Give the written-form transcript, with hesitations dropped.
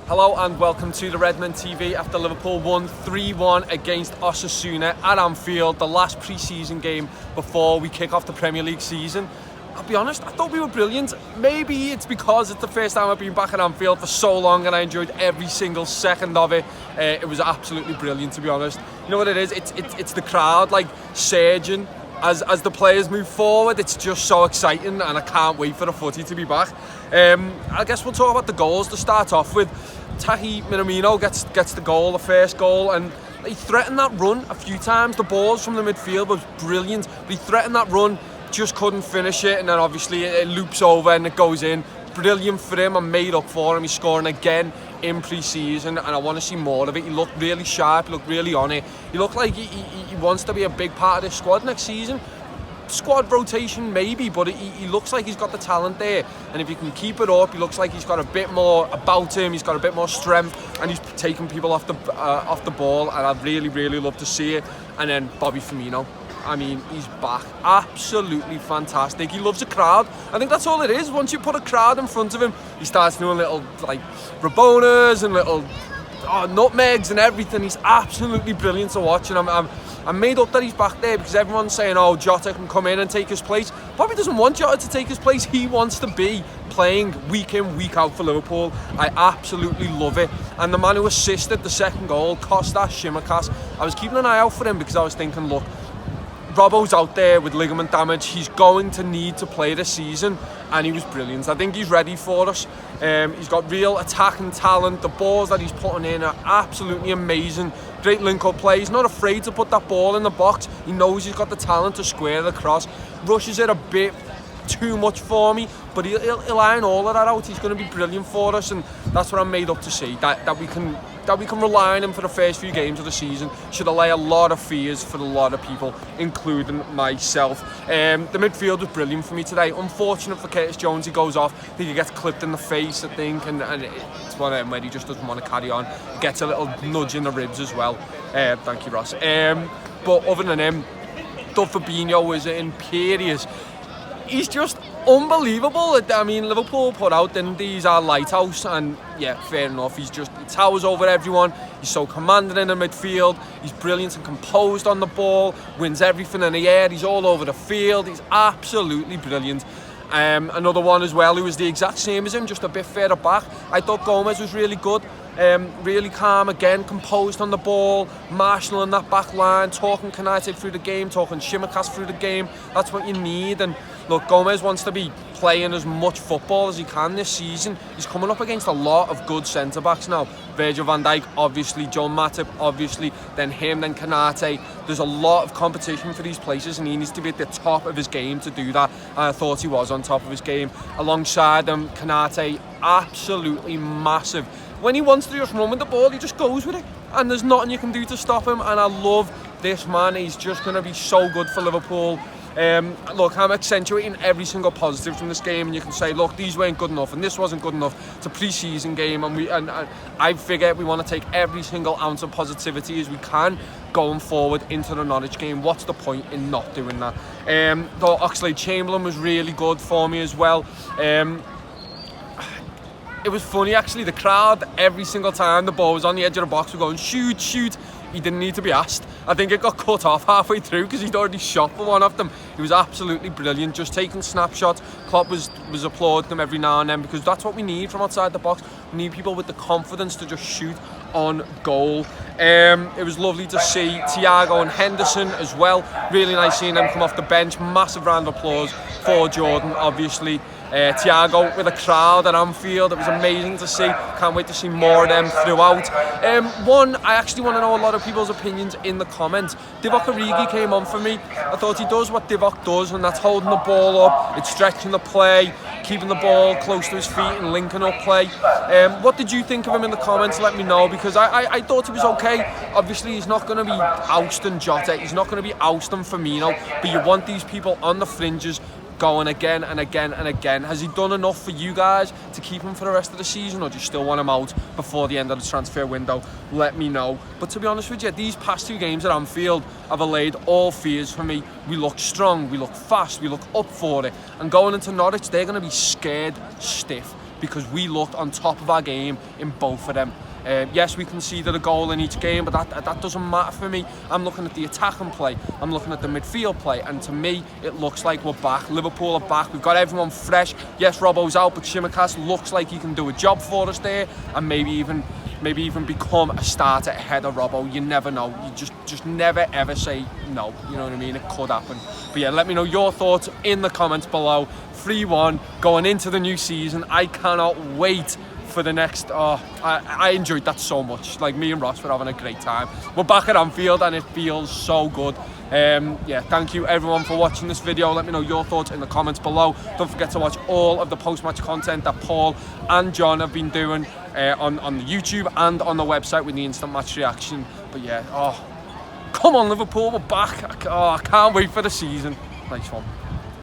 Hello and welcome to the Redmen TV after Liverpool won 3-1 against Osasuna at Anfield, the last pre-season game before we kick off the Premier League season. I'll be honest, I thought we were brilliant. Maybe it's because it's the first time I've been back at Anfield for so long and I enjoyed every single second of it. It was absolutely brilliant, to be honest. You know what it is? It's the crowd like surging as the players move forward. It's just so exciting and I can't wait for the footy to be back. I guess we'll talk about the goals to start off with. Tahi Minamino gets the goal, the first goal, and he threatened that run a few times. The balls from the midfield was brilliant, but he threatened that run, just couldn't finish it, and then obviously it loops over and it goes in. Brilliant for him and made up for him. He's scoring again in pre-season and I want to see more of it. He looked really sharp, he looked really on it. He looked like he wants to be a big part of this squad next season. Squad rotation maybe, but he looks like he's got the talent there, and if he can keep it up, he looks like he's got a bit more about him, he's got a bit more strength, and he's taking people off the ball, and I'd really love to see it. And then Bobby Firmino, I mean, he's back, absolutely fantastic. He loves a crowd. I think that's all it is. Once you put a crowd in front of him, he starts doing little like Rabonas and little nutmegs and everything. He's absolutely brilliant to watch, and I'm made up that he's back there because everyone's saying, oh, Jota can come in and take his place. Bobby doesn't want Jota to take his place. He wants to be playing week in, week out for Liverpool. I absolutely love it. And the man who assisted the second goal, Kostas Tsimikas, I was keeping an eye out for him because I was thinking, look, Robbo's out there with ligament damage. He's going to need to play this season, and he was brilliant. I think he's ready for us. He's got real attacking talent. The balls that he's putting in are absolutely amazing. Great link-up play. He's not afraid to put that ball in the box. He knows he's got the talent to square the cross. Rushes it a bit too much for me, but he'll iron all of that out. He's going to be brilliant for us, and that's what I'm made up to see. That we can rely on him for the first few games of the season should allay a lot of fears for a lot of people, including myself. The midfield was brilliant for me today. Unfortunate for Curtis Jones, he goes off. I think he gets clipped in the face, I think, and it's one of them where he just doesn't want to carry on. He gets a little nudge in the ribs as well. Thank you, Ross. But other than him, Fabinho was imperious. He's just unbelievable. I mean, Liverpool put out, didn't they? He's our lighthouse, and yeah, fair enough. He towers over everyone. He's so commanding in the midfield. He's brilliant and composed on the ball. Wins everything in the air. He's all over the field. He's absolutely brilliant. Another one as well who was the exact same as him, just a bit further back. I thought Gomez was really good. Really calm again, composed on the ball, marshalling that back line, talking Kanate through the game, talking Tsimikas through the game. That's what you need. And look, Gomez wants to be playing as much football as he can this season. He's coming up against a lot of good centre-backs now. Virgil van Dijk, obviously, John Matip, obviously, then him, then Kanate. There's a lot of competition for these places and he needs to be at the top of his game to do that. And I thought he was on top of his game. Alongside him, Kanate, absolutely massive. When he wants to just run with the ball, he just goes with it. And there's nothing you can do to stop him. And I love this man. He's just going to be so good for Liverpool. Look, I'm accentuating every single positive from this game, and you can say, look, these weren't good enough and this wasn't good enough. It's a pre-season game, and I figure we want to take every single ounce of positivity as we can going forward into the Norwich game. What's the point in not doing that? Though Oxlade-Chamberlain was really good for me as well. It was funny actually, the crowd every single time the ball was on the edge of the box were going shoot, shoot. He didn't need to be asked. I think it got cut off halfway through because he'd already shot for one of them. He was absolutely brilliant, just taking snapshots. Klopp was applauding him every now and then because that's what we need from outside the box. We need people with the confidence to just shoot on goal. It was lovely to see Thiago and Henderson as well. Really nice seeing them come off the bench. Massive round of applause for Jordan, obviously. Thiago with a crowd at Anfield, it was amazing to see. Can't wait to see more of them throughout. One, I actually want to know a lot of people's opinions in the comments. Divock Origi came on for me. I thought he does what Divock does, and that's holding the ball up, it's stretching the play, keeping the ball close to his feet and linking up play. What did you think of him in the comments? Let me know, because I thought he was okay. Obviously he's not going to be ousting Jota, he's not going to be ousting Firmino, but you want these people on the fringes going again and again and again. Has he done enough for you guys to keep him for the rest of the season, or do you still want him out before the end of the transfer window? Let me know. But to be honest with you, these past two games at Anfield have allayed all fears for me. We look strong, we look fast, we look up for it. And going into Norwich, they're going to be scared stiff. because we looked on top of our game in both of them. Yes, we conceded a goal in each game, but that doesn't matter for me. I'm looking at the attacking play, I'm looking at the midfield play, and to me, it looks like we're back. Liverpool are back, we've got everyone fresh. Yes, Robbo's out, but Tsimikas looks like he can do a job for us there, and maybe even become a starter ahead of Robbo. You never know. You just never ever say no. You know what I mean? It could happen. But yeah, let me know your thoughts in the comments below. 3-1 going into the new season. I cannot wait for the next. I enjoyed that so much. Like, me and Ross were having a great time. We're back at Anfield and it feels so good. Yeah, thank you everyone for watching this video. Let me know your thoughts in the comments below. Don't forget to watch all of the post-match content that Paul and John have been doing on the YouTube and on the website with the instant match reaction. But yeah, come on Liverpool, we're back. I can't wait for the season. Nice one.